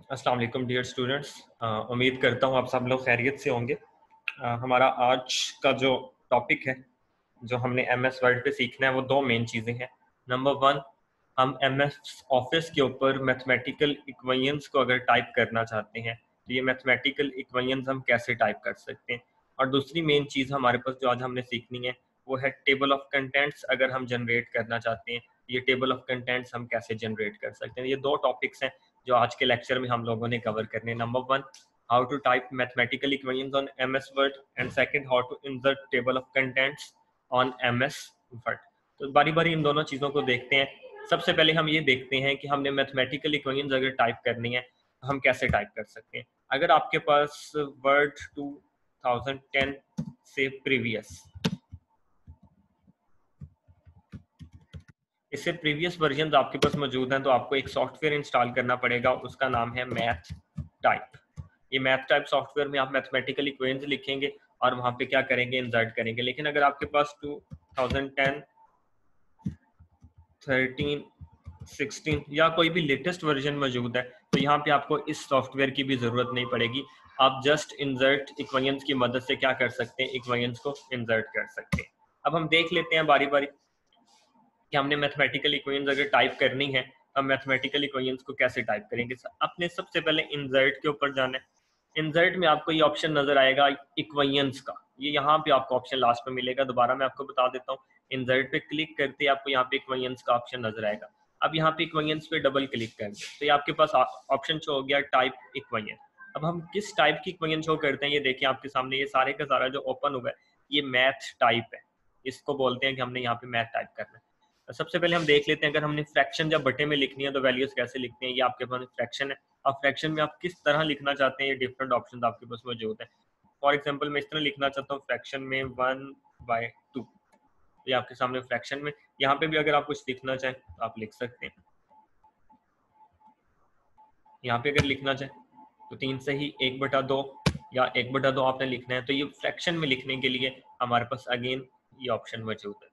अस्सलाम वालेकुम dear students. उम्मीद करता हूँ आप सब लोग खैरियत से होंगे। हमारा आज का जो टॉपिक है, जो हमने एमएस वर्ड पे सीखना है, वो दो मेन चीज़ें हैं। नंबर वन, हम एमएस ऑफिस के ऊपर मैथमेटिकल इक्वेशंस को अगर टाइप करना चाहते हैं तो ये मैथमेटिकल इक्वेशंस हम कैसे टाइप कर सकते हैं। और दूसरी मेन चीज़ हमारे पास जो आज हमने सीखनी है वो है टेबल ऑफ कंटेंट्स। अगर हम जनरेट करना चाहते हैं, ये टेबल ऑफ कंटेंट्स हम कैसे जनरेट कर सकते हैं। ये दो टॉपिक्स हैं जो आज के लेक्चर में हम लोगों ने कवर करने। Number one, how to type mathematical equations on MS Word, and second, how to insert table of contents on MS Word. तो बारी बारी इन दोनों चीज़ों को देखते हैं। सबसे पहले हम ये देखते हैं कि हमने मैथमेटिकल इक्वेशंस अगर टाइप करनी है तो हम कैसे टाइप कर सकते हैं। अगर आपके पास वर्ड 2010 से प्रीवियस, इससे प्रीवियस वर्जन आपके पास मौजूद हैं, तो आपको एक सॉफ्टवेयर इंस्टॉल करना पड़ेगा। उसका नाम है मैथ टाइप। ये मैथ टाइप सॉफ्टवेयर में आप मैथमेटिकल इक्वेशंस लिखेंगे और वहां पे क्या करेंगे, इंसर्ट करेंगे। लेकिन अगर आपके पास 2010, 13, 16 या कोई भी लेटेस्ट वर्जन मौजूद है तो यहाँ पे आपको इस सॉफ्टवेयर की भी जरूरत नहीं पड़ेगी। आप जस्ट इंसर्ट इक्वेशंस की मदद से क्या कर सकते हैं, इक्वेशंस को इंसर्ट कर सकते हैं। अब हम देख लेते हैं बारी बारी कि हमने मैथमेटिकल इक्वेशंस अगर टाइप करनी है, हम मैथमेटिकल इक्वेशंस को कैसे टाइप करेंगे। अपने सबसे पहले इंसर्ट के ऊपर जाना है। इंसर्ट में आपको ये ऑप्शन नजर आएगा इक्वेशंस का, ये यहाँ पे आपको ऑप्शन लास्ट में मिलेगा। दोबारा मैं आपको बता देता हूँ, इंसर्ट पे क्लिक करते ही आपको यहाँ पे इक्वेशंस का ऑप्शन नजर आएगा। अब यहाँ पे इक्वेशंस पे डबल क्लिक करेंगे तो ये आपके पास ऑप्शन शो हो गया टाइप इक्वेशन। अब हम किस टाइप की इक्वेशन शो करते हैं, ये देखिए आपके सामने ये सारे का सारा जो ओपन हुआ है ये मैथ टाइप है। इसको बोलते हैं कि हमने यहाँ पे मैथ टाइप करना है। सबसे पहले हम देख लेते हैं, अगर हमने फ्रैक्शन जब बटे में लिखनी है तो वैल्यूज कैसे लिखते हैं। ये आपके पास फ्रैक्शन है। अब फ्रैक्शन में आप किस तरह लिखना चाहते हैं, ये डिफरेंट ऑप्शन आपके पास मौजूद है। फॉर एग्जाम्पल मैं इस तरह लिखना चाहता हूँ, फ्रैक्शन में 1/2। ये आपके सामने फ्रैक्शन में। यहाँ पे भी अगर आप कुछ लिखना चाहें तो आप लिख सकते हैं। यहाँ पे अगर लिखना चाहें तो 3 से ही 1/2 या 1/2 आपने लिखना है। तो ये फ्रैक्शन में लिखने के लिए हमारे पास अगेन ये ऑप्शन मौजूद है।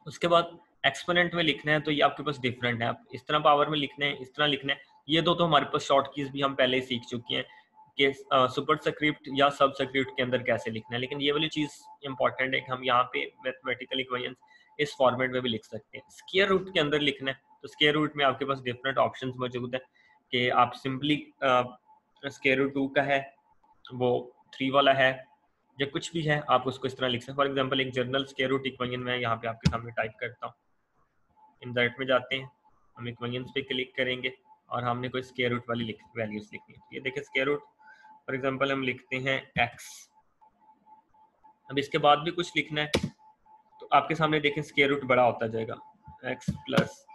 उसके बाद एक्सपोनेंट में लिखना है तो ये आपके पास डिफरेंट है। आप इस तरह पावर में लिखने हैं, इस तरह लिखना है। ये दो तो हमारे पास शॉर्ट कीज भी हम पहले ही सीख चुके हैं कि सुपर स्क्रिप्ट या सब स्क्रिप्ट के अंदर कैसे लिखना है। लेकिन ये वाली चीज इंपॉर्टेंट है कि हम यहाँ पे मैथमेटिकल इक्वेशंस इस फॉर्मेट में भी लिख सकते हैं। स्क्वायर रूट के अंदर लिखना है तो स्क्वायर रूट में आपके पास डिफरेंट ऑप्शंस मौजूद है कि आप सिंपली स्क्वायर रूट 2 का है, वो 3 वाला है, या कुछ भी है आप उसको इस तरह लिख सकते हैं। फॉर एग्जांपल एक जर्नल स्क्वायर रूट इक्वेशन मैं यहाँ पे आपके सामने टाइप करता हूँ। इंसर्ट में जाते हैं, हम इक्वेशंस पे क्लिक करेंगे और हमने कोई स्क्वायर रूट वाली वैल्यूज लिखनी है। ये देखिए स्क्वायर रूट, फॉर एग्जांपल हम लिखते हैं x। अब इसके बाद भी कुछ लिखना है तो आपके सामने देखें स्क्वायर रूट बड़ा होता जाएगा, x plus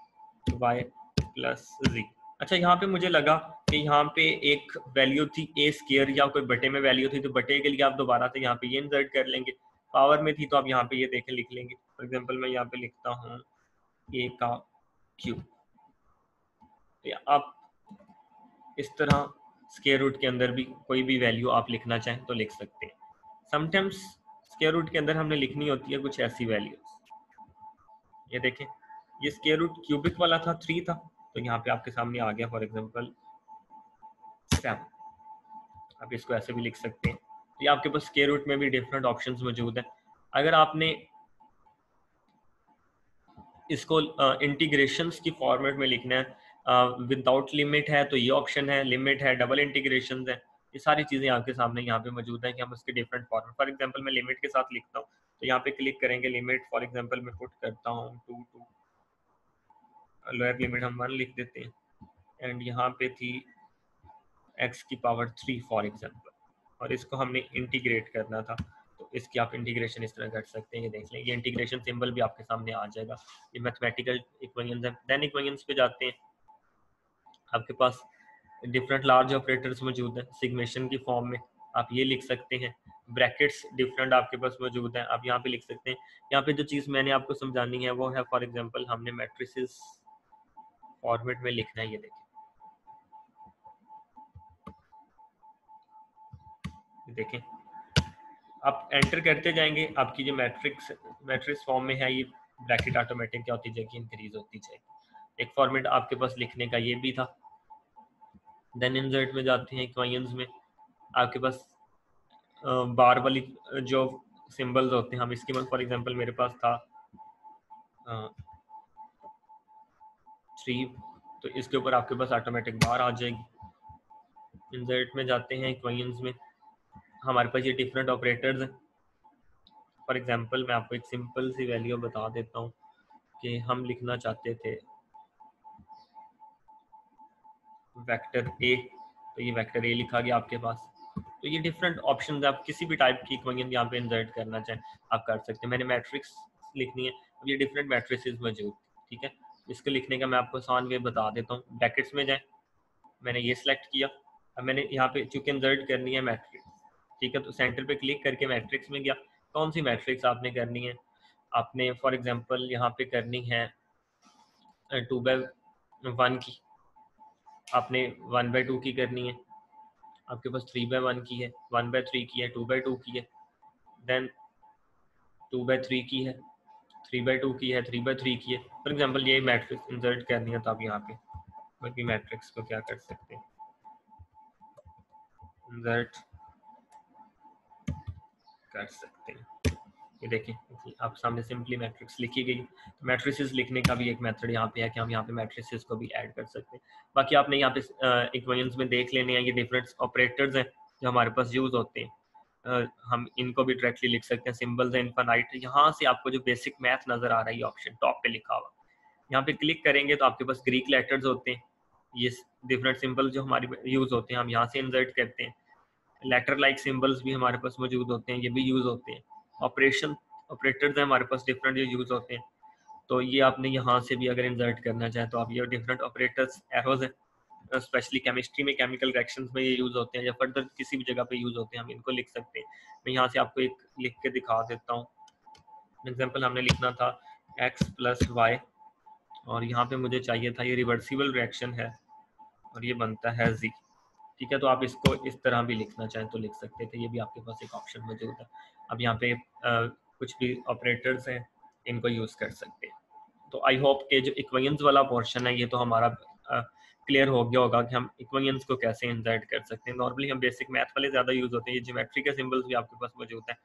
y plus z। अच्छा, यहाँ पे मुझे लगा कि यहाँ पे एक वैल्यू थी a स्क्वायर, या कोई बटे में वैल्यू थी तो बटे के लिए आप दोबारा से यहाँ पे ये इंसर्ट कर लेंगे। पावर में थी तो आप यहाँ पे ये देखें लिख लेंगे। फॉर एग्जांपल मैं यहाँ पे लिखता हूँ a का क्यूब। तो आप इस तरह स्क्वायर रूट के अंदर भी कोई भी वैल्यू आप लिखना चाहें तो लिख सकते हैं। समटाइम्स स्क्वायर रूट के अंदर हमने लिखनी होती है कुछ ऐसी वैल्यूज। ये देखें, ये स्क्वायर रूट क्यूबिक वाला था, 3 था, तो यहाँ पे आपके सामने आ गया फॉर एग्जांपल 7। आप इसको ऐसे भी लिख सकते हैं। तो ये आपके पास स्क्वायर रूट में भी डिफरेंट ऑप्शंस मौजूद हैं। अगर आपने इसको इंटीग्रेशंस की फॉर्मेट में लिखना है, विदाउट लिमिट है तो ये ऑप्शन है, लिमिट है, डबल इंटीग्रेशंस है, ये सारी चीज़ें आपके सामने यहाँ पे मौजूद हैं कि हम उसके डिफरेंट फॉर्मेट। फॉर एग्जांपल मैं लिमिट के साथ लिखता हूँ तो यहाँ पे क्लिक करेंगे, लिमिट फॉर एग्जांपल मैं पुट करता हूँ 2 to लोअर लिमिट हम 1 लिख देते हैं, एंड यहाँ पे थी x की पावर 3 फॉर एग्जांपल, और इसको हमने इंटीग्रेट करना था तो इसकी आप इंटीग्रेशन इस तरह कर सकते हैं। ये देख लें, ये इंटीग्रेशन सिंबल भी आपके सामने आ जाएगा। ये मैथमेटिकल इक्वेशंस है। देन इक्वेशंस पे जाते हैं, आपके पास डिफरेंट लार्ज ऑपरेटर्स मौजूद हैं सिग्मेशन की फॉर्म में, आप ये लिख सकते हैं। ब्रैकेट्स डिफरेंट आपके पास मौजूद हैं, आप यहाँ पे लिख सकते हैं। यहाँ पे जो चीज़ मैंने आपको समझानी है वो है, फॉर एग्जांपल हमने मैट्रिसेस फॉर्मेट में लिखना है। ये देखें, आप एंटर करते जाएंगे, आपकी जो मैट्रिक्स फॉर्म में है ये ब्रैकेट ऑटोमेटिक क्या होती जाएगी, इंक्रीज होती जाएगी। एक फॉर्मेट आपके पास लिखने का ये भी था। देन इंसर्ट में जाते हैं इक्वेशंस में, आपके पास बार वाली जो सिंबल्स होते हैं, हम इसकी फॉर एग्जांपल मेरे पास था 3, तो इसके ऊपर आपके पास ऑटोमेटिक बार आ जाएगी। इंसर्ट में जाते हैं इक्वेशंस में, हमारे पास ये डिफरेंट ऑपरेटर्स हैं। फॉर एग्जांपल मैं आपको एक सिंपल सी वैल्यू बता देता हूँ कि हम लिखना चाहते थे वेक्टर ए, तो ये वेक्टर ए लिखा गया आपके पास। तो ये डिफरेंट ऑप्शन, आप किसी भी टाइप की इक्वेशन यहाँ पे इंसर्ट करना चाहें आप कर सकते हैं। मैंने मैट्रिक्स लिखनी है, अब ये डिफरेंट मैट्रिसेस मौजूद, ठीक है। इसको लिखने का मैं आपको आसान वे बता देता हूँ। ब्रैकेट्स में जाए, मैंने ये सिलेक्ट किया, अब मैंने यहाँ पे चूंकि इंसर्ट करनी है मैट्रिक्स, ठीक है, तो सेंटर पे क्लिक करके मैट्रिक्स में गया। कौन सी मैट्रिक्स आपने करनी है, आपने फॉर एग्जांपल यहाँ पे करनी है 2/1 की, आपने 1/2 की करनी है, आपके पास 3/1 की है, 1/3 की है, 2/2 की है, देन 2/3 की है, 3/2 की है, 3/3 की है। फॉर एग्जांपल ये मैट्रिक्स इंसर्ट करनी है, तो आप यहाँ पे कोई भी मैट्रिक्स को क्या कर सकते हैं, इंसर्ट कर सकते हैं। ये देखिए आप सामने सिंपली मैट्रिक्स लिखी गई। तो मैट्रिसेस लिखने का भी एक मेथड यहाँ पे है कि हम यहाँ पे मैट्रिसेस को भी ऐड कर सकते हैं। बाकी आपने यहाँ पे इक्वेशंस में देख लेने हैं, ये डिफरेंट ऑपरेटर्स हैं जो हमारे पास यूज होते हैं। हम इनको भी डायरेक्टली लिख सकते हैं, सिंबल्स हैं इनफाइनाइट। यहाँ से आपको जो बेसिक मैथ नजर आ रहा है, ये ऑप्शन टॉप पे लिखा हुआ, यहाँ पे क्लिक करेंगे तो आपके पास ग्रीक लेटर्स होते हैं, ये डिफरेंट सिंबल जो हमारे यूज होते हैं हम यहाँ से इंसर्ट करते हैं। लेटर लाइक सिंबल्स भी हमारे पास मौजूद होते हैं, ये भी यूज होते हैं। ऑपरेशन ऑपरेटर्स हैं हमारे पास डिफरेंट जो यूज होते हैं, तो ये आपने यहाँ से भी अगर इंसर्ट करना चाहें तो आप ये डिफरेंट ऑपरेटर्स एरोज हैं, स्पेशली केमिस्ट्री में केमिकल रिएक्शंस में ये यूज होते हैं, या फर्दर किसी भी जगह पे यूज होते हैं, हम इनको लिख सकते हैं। मैं यहाँ से आपको एक लिख के दिखा देता हूँ। एग्जाम्पल हमने लिखना था x + y, और यहाँ पे मुझे चाहिए था, ये रिवर्सिबल रिएक्शन है और ये बनता है z, ठीक है। तो आप इसको इस तरह भी लिखना चाहें तो लिख सकते थे, ये भी आपके पास एक ऑप्शन मौजूद है। अब यहाँ पे कुछ भी ऑपरेटर्स हैं, इनको यूज़ कर सकते हैं। तो आई होप कि जो इक्वेशंस वाला पोर्शन है ये तो हमारा क्लियर हो गया होगा कि हम इक्वेशंस को कैसे इंसर्ट कर सकते हैं। नॉर्मली हम बेसिक मैथ वाले ज़्यादा यूज़ होते हैं, ये ज्योमेट्री के सिंबल्स भी आपके पास मौजूद है,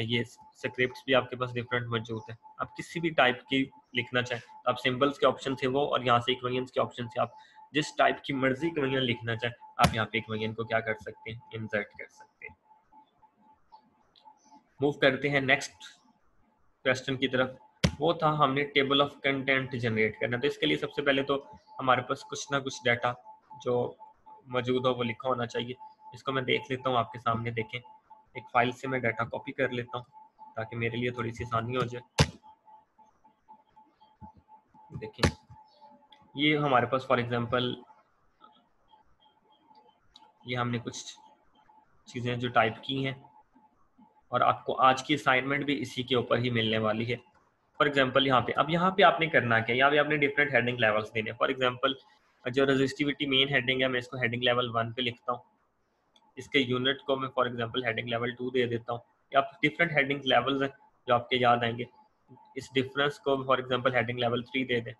ये स्क्रिप्ट्स भी आपके पास डिफरेंट मौजूद है। आप किसी भी टाइप की लिखना चाहें तो आप सिंबल्स के ऑप्शन थे वो, और यहाँ से इक्वेशंस के ऑप्शन से आप जिस टाइप की मर्जी इक्वेशन लिखना चाहें आप यहाँ पे इक्वेशन को क्या कर सकते हैं, इंसर्ट कर सकते हैं। मूव करते हैं नेक्स्ट क्वेश्चन की तरफ। वो था हमने टेबल ऑफ कंटेंट जनरेट करना, तो इसके लिए सबसे पहले तो हमारे पास कुछ ना कुछ डाटा जो मौजूद हो वो लिखा होना चाहिए। इसको मैं देख लेता हूँ आपके सामने, देखें एक फाइल से मैं डाटा कॉपी कर लेता हूँ ताकि मेरे लिए थोड़ी सी आसानी हो जाए। देखिए ये हमारे पास फॉर एग्जांपल ये हमने कुछ चीज़ें जो टाइप की हैं, और आपको आज की असाइनमेंट भी इसी के ऊपर ही मिलने वाली है। फॉर एग्जांपल यहाँ पे आपने करना क्या, यहाँ पे आपने डिफरेंट हेडिंग लेवल्स देने। फॉर एग्जांपल जो रेजिस्टिविटी मेन हेडिंग है, मैं इसको हेडिंग लेवल 1 पे लिखता हूँ, इसके यूनिट को मैं फॉर एग्जांपल हेडिंग लेवल 2 दे देता हूँ। या आप डिफरेंट हेडिंग लेवल्स हैं जो आपके याद आएंगे, इस डिफरेंस को फॉर एग्जांपल हेडिंग लेवल 3 दे दें,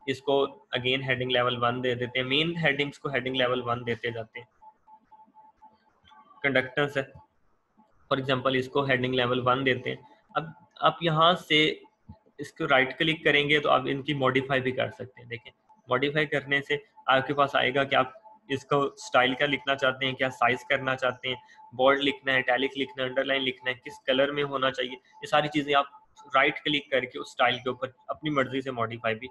इसको अगेन हेडिंग लेवल 1 दे देते हैं। मेन हेडिंग्स को हेडिंग लेवल 1 देते जाते हैं। कंडक्टेंस है फॉर एग्जांपल, इसको हेडिंग लेवल 1 देते हैं। अब आप यहाँ से इसको राइट क्लिक करेंगे तो आप इनकी मॉडिफाई भी कर सकते हैं। देखें मॉडिफाई करने से आपके पास आएगा कि आप इसको स्टाइल क्या लिखना चाहते हैं, क्या साइज करना चाहते हैं, बोल्ड लिखना है, इटैलिक लिखना है, अंडरलाइन लिखना है, किस कलर में होना चाहिए, ये सारी चीज़ें आप राइट क्लिक करके उस स्टाइल के ऊपर अपनी मर्जी से मॉडिफाई भी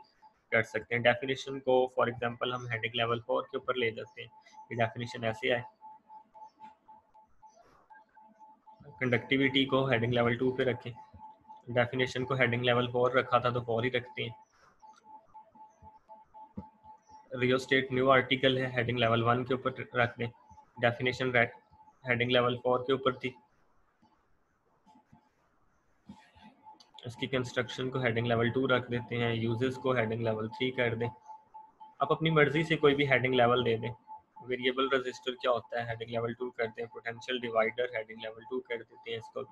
कर सकते हैं। डेफिनेशन को फॉर एग्जांपल हम हेडिंग लेवल 4 के ऊपर ले जाते हैं, ये डेफिनेशन ऐसे है। कंडक्टिविटी को हेडिंग लेवल 2 पे रखें, डेफिनेशन को हेडिंग लेवल 4 रखा था तो 4 ही रखते हैं। रियोस्टेट न्यू आर्टिकल है, हेडिंग लेवल 1 के ऊपर रख दें, डेफिनेशन हेडिंग लेवल 4 के ऊपर थी। इसकी कंस्ट्रक्शन को हेडिंग लेवल 2 रख देते हैं, यूजेस को हेडिंग लेवल 3 कर दें। आप अपनी मर्जी से कोई भी हेडिंग लेवल दे दें। वेरिएबल रजिस्टर क्या होता है, हेडिंग लेवल 2 कर दें। पोटेंशियल डिवाइडर हेडिंग लेवल 2 कर देते हैं इसको।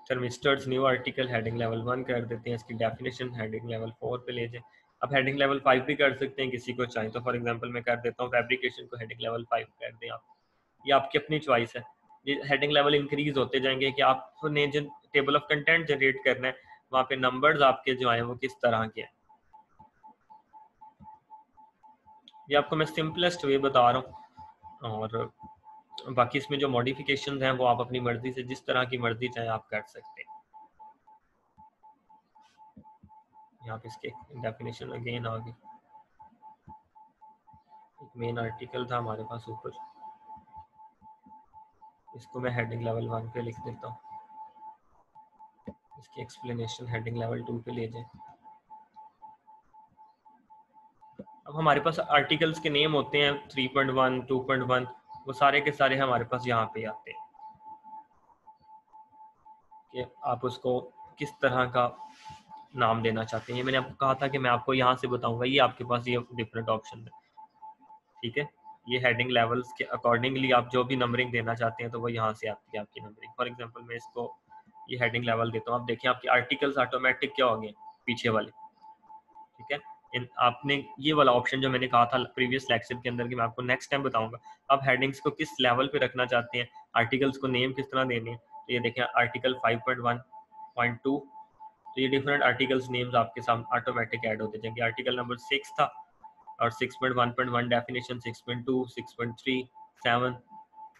Thermistors new article heading level 1 कर देते हैं, इसकी डेफिनेशन हेडिंग लेवल 4 पे ले जाए। आप हेडिंग लेवल 5 भी कर सकते हैं किसी को चाहे तो। फॉर एग्जांपल मैं कर देता हूँ फैब्रिकेशन को हेडिंग लेवल 5 कर दें आप, ये आपकी अपनी चॉइस है। ये हेडिंग लेवल इंक्रीज होते जाएंगे कि आपने जो टेबल ऑफ कंटेंट जनरेट करना है वहाँ पे नंबर्स आपके जो आए वो किस तरह के हैं। ये आपको मैं सिंपलेस्ट वे बता रहा हूँ, और बाकी इसमें जो मॉडिफिकेशन हैं वो आप अपनी मर्जी से जिस तरह की मर्जी चाहे आप कर सकते हैं। यहाँ पे इसके डेफिनेशन अगेन आ गई। एक मेन आर्टिकल था हमारे पास ऊपर, इसको मैं हेडिंग लेवल 1 पे लिख देता हूँ, इसकी एक्सप्लेनेशन हेडिंग लेवल 2 पे ले जाए। अब हमारे पास आर्टिकल्स के नेम होते हैं 3.1 2.1, वो सारे के सारे हमारे पास यहाँ पे आते हैं कि आप उसको किस तरह का नाम देना चाहते हैं। ये मैंने आपको कहा था कि मैं आपको यहाँ से बताऊंगा, ये आपके पास ये डिफरेंट ऑप्शन है, ठीक है। ये हेडिंग लेवल्स के अकॉर्डिंगली आप जो भी नंबरिंग देना चाहते हैं तो वो यहाँ से आती है आपकी नंबरिंग। फॉर एग्जांपल मैं इसको ये हेडिंग लेवल देता हूँ, आप देखिए आपके आर्टिकल्स ऑटोमेटिक क्या हो गए पीछे वाले, ठीक है। आपने ये वाला ऑप्शन जो मैंने कहा था प्रीवियस लेक्चर के अंदर कि मैं आपको नेक्स्ट टाइम बताऊंगा, आप हेडिंग्स को किस लेवल पे रखना चाहते हैं, आर्टिकल्स को नेम किस तरह देने हैं। तो ये देखें आर्टिकल 5.1.2, तो ये डिफरेंट आर्टिकल्स नेम्स आपके सामने ऑटोमेटिक ऐड होते जाएंगे। आर्टिकल नंबर 6 था और 6.1.1 डेफिनेशन, 6.2 6.3 7,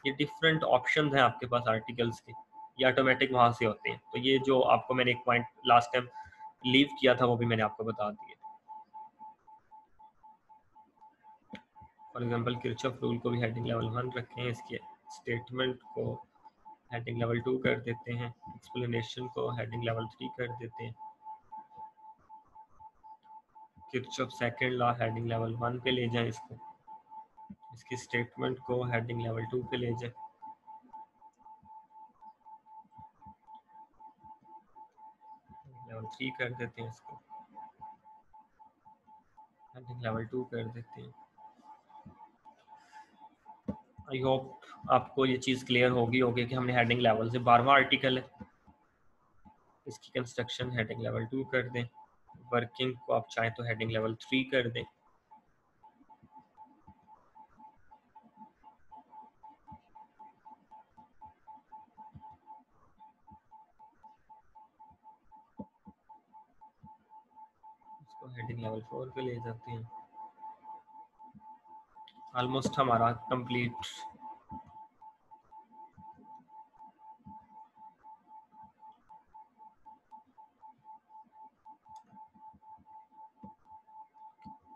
ये डिफरेंट ऑप्शन हैं आपके पास आर्टिकल्स के, ये ऑटोमेटिक वहाँ से होते हैं। तो ये जो आपको मैंने एक पॉइंट लास्ट टाइम लीव किया था वो भी मैंने आपको बता दिया। फॉर एग्जांपल किरचॉफ रूल को भी हेडिंग लेवल 1 रखें, इसके स्टेटमेंट को हेडिंग लेवल 2 कर देते हैं, एक्सप्लेनेशन को हेडिंग लेवल 3 कर देते हैं, Kirchhoff second law heading level 1 पे ले जाएं इसको, इसकी स्टेटमेंट को हेडिंग लेवल 2 पे ले जाएं, लेवल 3 कर देते हैं इसको, हेडिंग लेवल 2 कर देते हैं। आई होप आपको ये चीज़ क्लियर होगी कि हमने हेडिंग लेवल से 12वां आर्टिकल है, इसकी कंस्ट्रक्शन हेडिंग लेवल 2 कर दें, वर्किंग को आप चाहें तो हेडिंग लेवल 3 कर दें, इसको हेडिंग लेवल 4 पे ले जाते हैं। ऑलमोस्ट हमारा कंप्लीट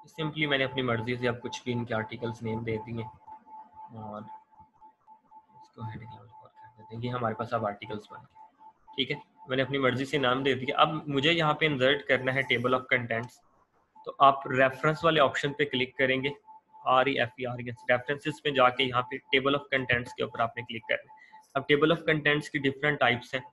सिंपली मैंने अपनी मर्जी से अब कुछ भी इनके आर्टिकल्स नेम दे दिए और इसको हेडिंग लेवल 4 कर देते हैं। ये हमारे पास अब आर्टिकल्स बन गए, ठीक है। मैंने अपनी मर्जी से नाम दे दिया। अब मुझे यहाँ पे इंसर्ट करना है टेबल ऑफ कंटेंट्स, तो आप रेफरेंस वाले ऑप्शन पे क्लिक करेंगे, REFERENS, रेफरेंसेस पे जाके यहाँ पे टेबल ऑफ कंटेंट्स के ऊपर आपने क्लिक करना है। अब टेबल ऑफ कंटेंट्स की डिफरेंट टाइप्स हैं,